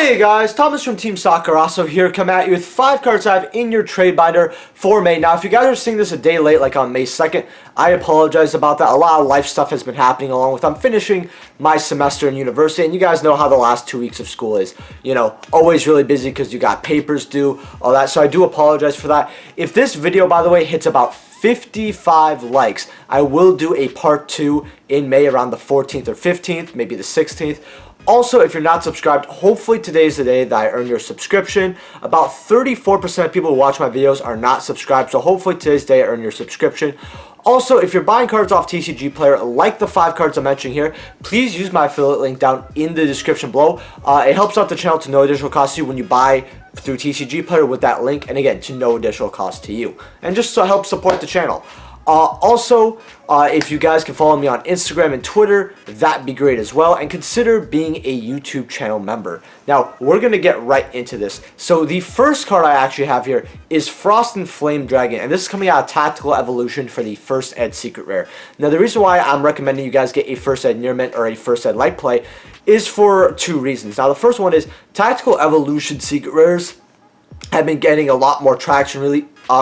Hey guys, Thomas from Team Sakurasso here, come at you with 5 cards I have in your trade binder for May. Now, if you guys are seeing this a day late, like on May 2nd, I apologize about that. A lot of life stuff has been happening along with I'm finishing my semester in university, and you guys know how the last 2 weeks of school is. You know, always really busy because you got papers due, all that, so I do apologize for that. If this video, by the way, hits about 55 likes, I will do a part 2 in May around the 14th or 15th, maybe the 16th. Also, if you're not subscribed, hopefully today is the day that I earn your subscription. About 34% of people who watch my videos are not subscribed, so hopefully today's the day I earn your subscription. Also, if you're buying cards off TCG Player, like the 5 cards I'm mentioning here, please use my affiliate link down in the description below. It helps out the channel to no additional cost to you when you buy through TCG Player with that link, and again, to no additional cost to you. And just to help support the channel. Also, if you guys can follow me on Instagram and Twitter, that'd be great as well, and consider being a YouTube channel member. Now, we're going to get right into this. So the first card I actually have here is Frost and Flame Dragon, and this is coming out of Tactical Evolution for the First Ed Secret Rare. Now, the reason why I'm recommending you guys get a First Ed Near Mint or a First Ed Light Play is for 2 reasons. Now, the first one is Tactical Evolution Secret Rares have been getting a lot more traction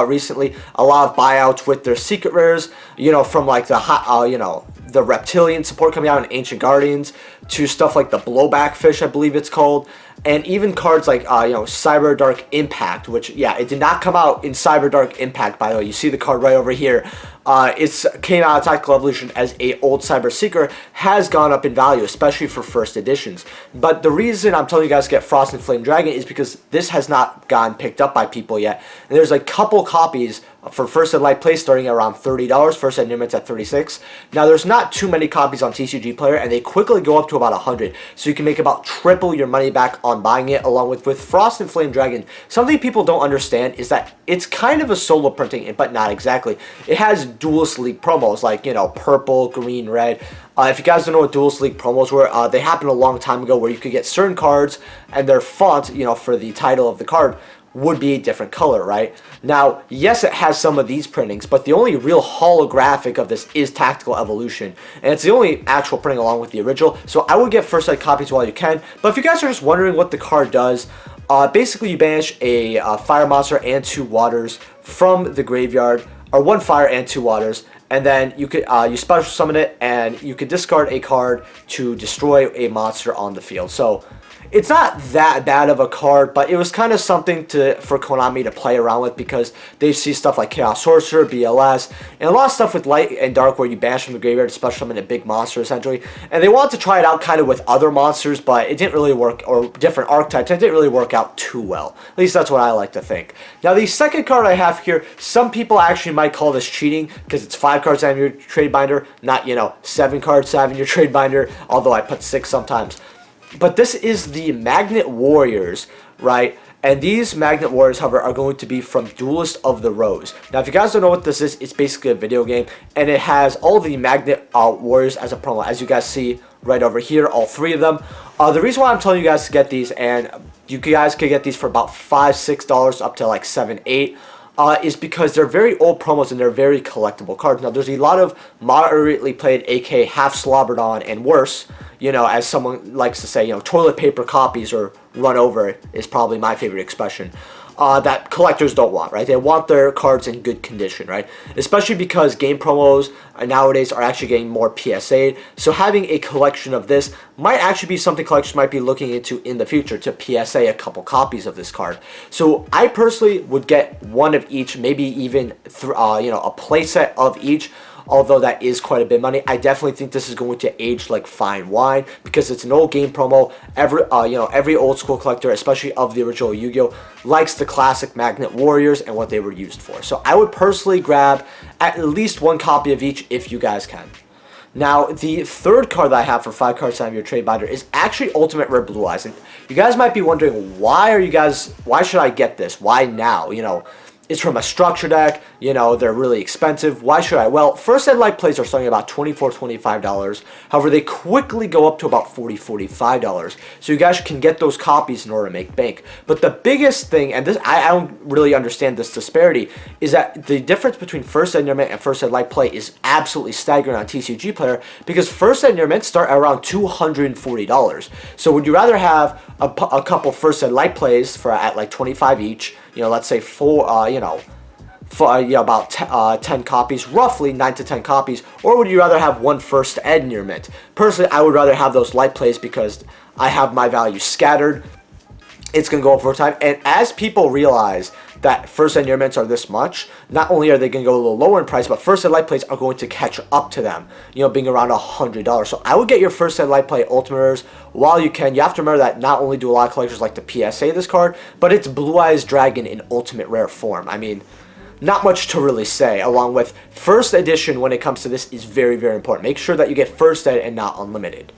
recently. A lot of buyouts with their secret rares, you know, from like the the reptilian support coming out in Ancient Guardians to stuff like the blowback fish, I believe it's called, and even cards like Cyber Dark Impact, which it did not come out in Cyber Dark Impact, by the way. You see the card right over here. It came out of Tactical Evolution as a old Cyber Seeker, has gone up in value, especially for first editions. But the reason I'm telling you guys to get Frost and Flame Dragon is because this has not gotten picked up by people yet. And there's a couple copies for First Ed Light Play starting at around $30, First Ed Near Mint's at $36. Now, there's not too many copies on TCG Player, and they quickly go up to about 100. So you can make about triple your money back on buying it, along with Frost and Flame Dragon. Something people don't understand is that it's kind of a solo printing, but not exactly. It has Duelist League promos, like, you know, purple, green, red. If you guys don't know what Duelist League promos were, they happened a long time ago where you could get certain cards and their font, you know, for the title of the card would be a different color, right? Now, yes, it has some of these printings, but the only real holographic of this is Tactical Evolution, and it's the only actual printing along with the original, so I would get first ed copies while you can. But if you guys are just wondering what the card does, basically you banish a fire monster and 2 waters from the graveyard, or 1 fire and 2 waters, and then you could you special summon it, and you could discard a card to destroy a monster on the field. So it's not that bad of a card, but it was kind of something for Konami to play around with, because they see stuff like Chaos Sorcerer, BLS, and a lot of stuff with Light and Dark where you banish from the graveyard to special summon a big monster, essentially. And they wanted to try it out kind of with other monsters, but it didn't really work, or different archetypes, and it didn't really work out too well. At least that's what I like to think. Now, the second card I have here, some people actually might call this cheating, because it's 5 cards out of your trade binder, not, 7 cards out of your trade binder, although I put 6 sometimes. But this is the Magnet Warriors, right? And these Magnet Warriors, however, are going to be from Duelist of the Rose. Now, if you guys don't know what this is, it's basically a video game, and it has all the Magnet Warriors as a promo, as you guys see right over here, all 3 of them. The reason why I'm telling you guys to get these, and you guys could get these for about $5, $6, up to like $7, $8, is because they're very old promos and they're very collectible cards. Now, there's a lot of moderately played, aka half slobbered on and worse, as someone likes to say, toilet paper copies or run over is probably my favorite expression, that collectors don't want, right? They want their cards in good condition, right? Especially because game promos nowadays are actually getting more PSA'd. So having a collection of this might actually be something collectors might be looking into in the future, to PSA a couple copies of this card. So I personally would get 1 of each, maybe even a playset of each. Although that is quite a bit of money, I definitely think this is going to age like fine wine, because it's an old game promo. Every old school collector, especially of the original Yu-Gi-Oh, likes the classic Magnet Warriors and what they were used for. So I would personally grab at least 1 copy of each if you guys can. Now, the third card that I have for 5 cards out of your trade binder is actually Ultimate Rare Blue Eyes. And you guys might be wondering, why should I get this? Why now? It's from a structure deck. You know, they're really expensive. Why should I? Well, first ed light plays are starting at about $24, $25. However, they quickly go up to about $40, $45. So you guys can get those copies in order to make bank. But the biggest thing, and this I don't really understand this disparity, is that the difference between first ed near mint and first ed light play is absolutely staggering on TCG Player, because first ed near mint start at around $240. So would you rather have a couple first ed light plays for at like 25 each? You know, let's say about 10 copies, roughly 9 to 10 copies, or would you rather have one first ed near mint? Personally, I would rather have those light plays because I have my value scattered. It's going to go up over time, and as people realize that first ed near mints are this much, not only are they going to go a little lower in price, but first ed light plays are going to catch up to them, you know, being around $100. So I would get your first ed light play ultimate rares while you can. You have to remember that not only do a lot of collectors like to PSA this card, but it's Blue Eyes Dragon in ultimate rare form. I mean, not much to really say. Along with first edition, when it comes to this, is very, very important. Make sure that you get first ed and not unlimited.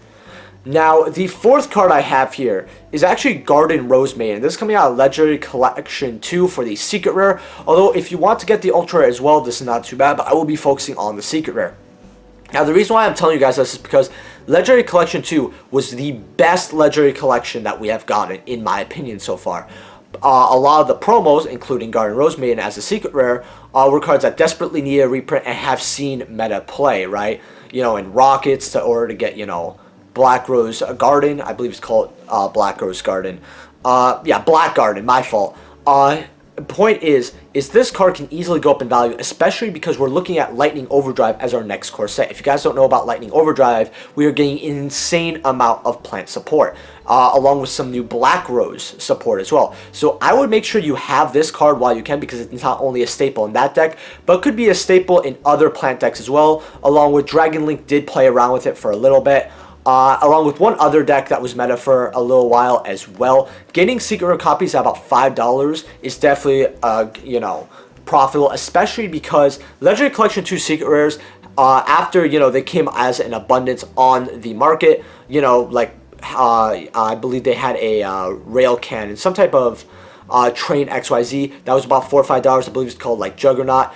Now, the fourth card I have here is actually Garden Rose Maiden. This is coming out of Legendary Collection 2 for the Secret Rare. Although, if you want to get the Ultra Rare as well, this is not too bad, but I will be focusing on the Secret Rare. Now, the reason why I'm telling you guys this is because Legendary Collection 2 was the best Legendary Collection that we have gotten, in my opinion, so far. A lot of the promos, including Garden Rose Maiden as a Secret Rare, were cards that desperately need a reprint and have seen meta play, right? You know, in Rockets, in order to get, you know, Black Rose Garden. I believe it's called Black Rose Garden. Yeah, Black Garden, my fault. Point is this card can easily go up in value, especially because we're looking at Lightning Overdrive as our next core set. If you guys don't know about Lightning Overdrive, we are getting an insane amount of plant support, along with some new Black Rose support as well. So I would make sure you have this card while you can, because it's not only a staple in that deck, but could be a staple in other plant decks as well, along with Dragon Link did play around with it for a little bit. Along with one other deck that was meta for a little while as well. Getting Secret Rare copies at about $5 is definitely, you know, profitable, especially because Legendary Collection 2 Secret Rares, after, you know, they came as an abundance on the market, you know, like, I believe they had a rail cannon, some type of Train XYZ that was about $4 or $5. I believe it's called like Juggernaut.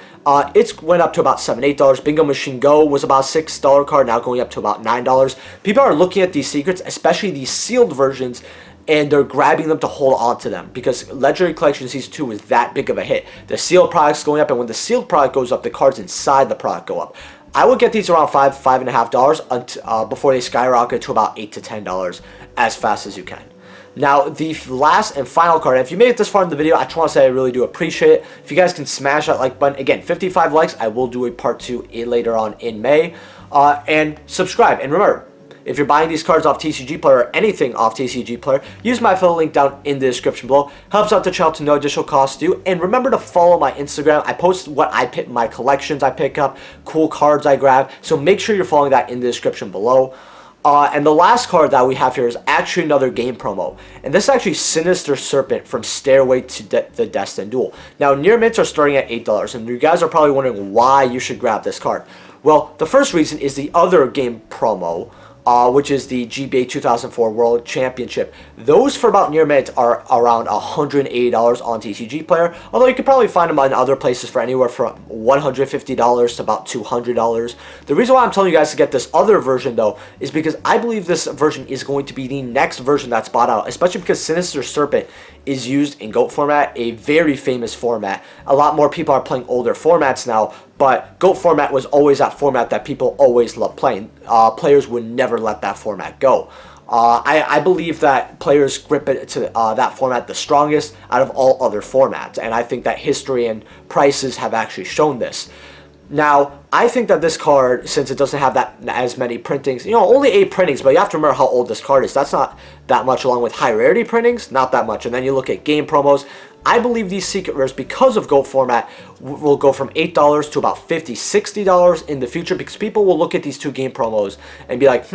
It went up to about $7, $8. Bingo Machine Go was about $6 card, now going up to about $9. People are looking at these secrets, especially these sealed versions, and they're grabbing them to hold on to them because Legendary Collection Season 2 was that big of a hit. The sealed product's going up, and when the sealed product goes up, the cards inside the product go up. I would get these around $5, $5.50 before they skyrocket to about $8 to $10 as fast as you can. Now, the last and final card, and if you made it this far in the video, I just want to say I really do appreciate it. If you guys can smash that like button, again, 55 likes, I will do a part 2 later on in May. And subscribe. And remember, if you're buying these cards off TCG Player or anything off TCG Player, use my affiliate link down in the description below. Helps out the channel to no additional cost due. And remember to follow my Instagram. I post what I pick, my collections I pick up, cool cards I grab. So make sure you're following that in the description below. And the last card that we have here is actually another game promo. And this is actually Sinister Serpent from Stairway to the Destined Duel. Now, near mints are starting at $8, and you guys are probably wondering why you should grab this card. Well, the first reason is the other game promo, which is the GBA 2004 World Championship. Those for about near mint are around $180 on TCG Player, although you could probably find them in other places for anywhere from $150 to about $200. The reason why I'm telling you guys to get this other version, though, is because I believe this version is going to be the next version that's bought out, especially because Sinister Serpent is used in GOAT format, a very famous format. A lot more people are playing older formats now, but GOAT format was always that format that people always loved playing. Players would never let that format go. I believe that players grip it to that format the strongest out of all other formats, and I think that history and prices have actually shown this. Now, I think that this card, since it doesn't have as many printings, you know, only 8 printings, but you have to remember how old this card is. That's not that much, along with high rarity printings, not that much. And then you look at game promos. I believe these secret rares, because of GOAT format, will go from $8 to about $50, $60 in the future, because people will look at these two game promos and be like,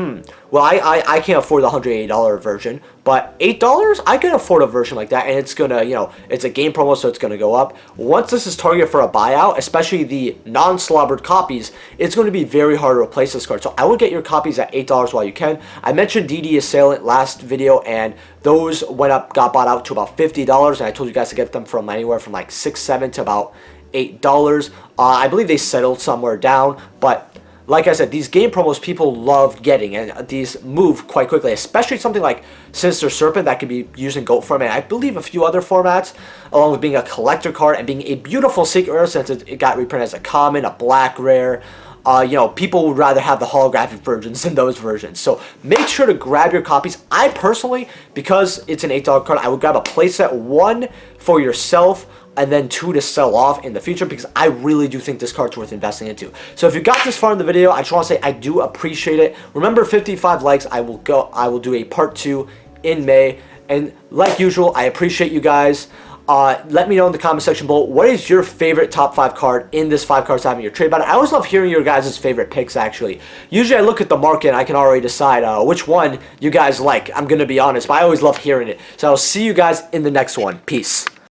well, I can't afford the $180 version, but $8, I can afford a version like that, and it's gonna, you know, it's a game promo, so it's gonna go up. Once this is targeted for a buyout, especially the non-slobbered copies, it's going to be very hard to replace this card. So I would get your copies at $8 while you can. I mentioned DD Assailant last video, and those got bought out to about $50, and I told you guys to get them from anywhere from like $6, $7 to about $8. I believe they settled somewhere down, but like I said, these game promos people love getting, and these move quite quickly, especially something like Sinister Serpent that can be used in GOAT format, and I believe a few other formats, along with being a collector card and being a beautiful secret rare since it got reprinted as a common, a black rare. You know, people would rather have the holographic versions than those versions. So make sure to grab your copies. I personally, because it's an $8 card, I would grab a playset, 1 for yourself, and then 2 to sell off in the future, because I really do think this card's worth investing into. So if you got this far in the video, I just want to say I do appreciate it. Remember, 55 likes, I will do a part 2 in May. And like usual, I appreciate you guys. Let me know in the comment section below, what is your favorite top 5 card in this 5 cards having your trade battle. I always love hearing your guys' favorite picks, actually. Usually I look at the market and I can already decide which one you guys like. I'm going to be honest, but I always love hearing it. So I'll see you guys in the next one. Peace.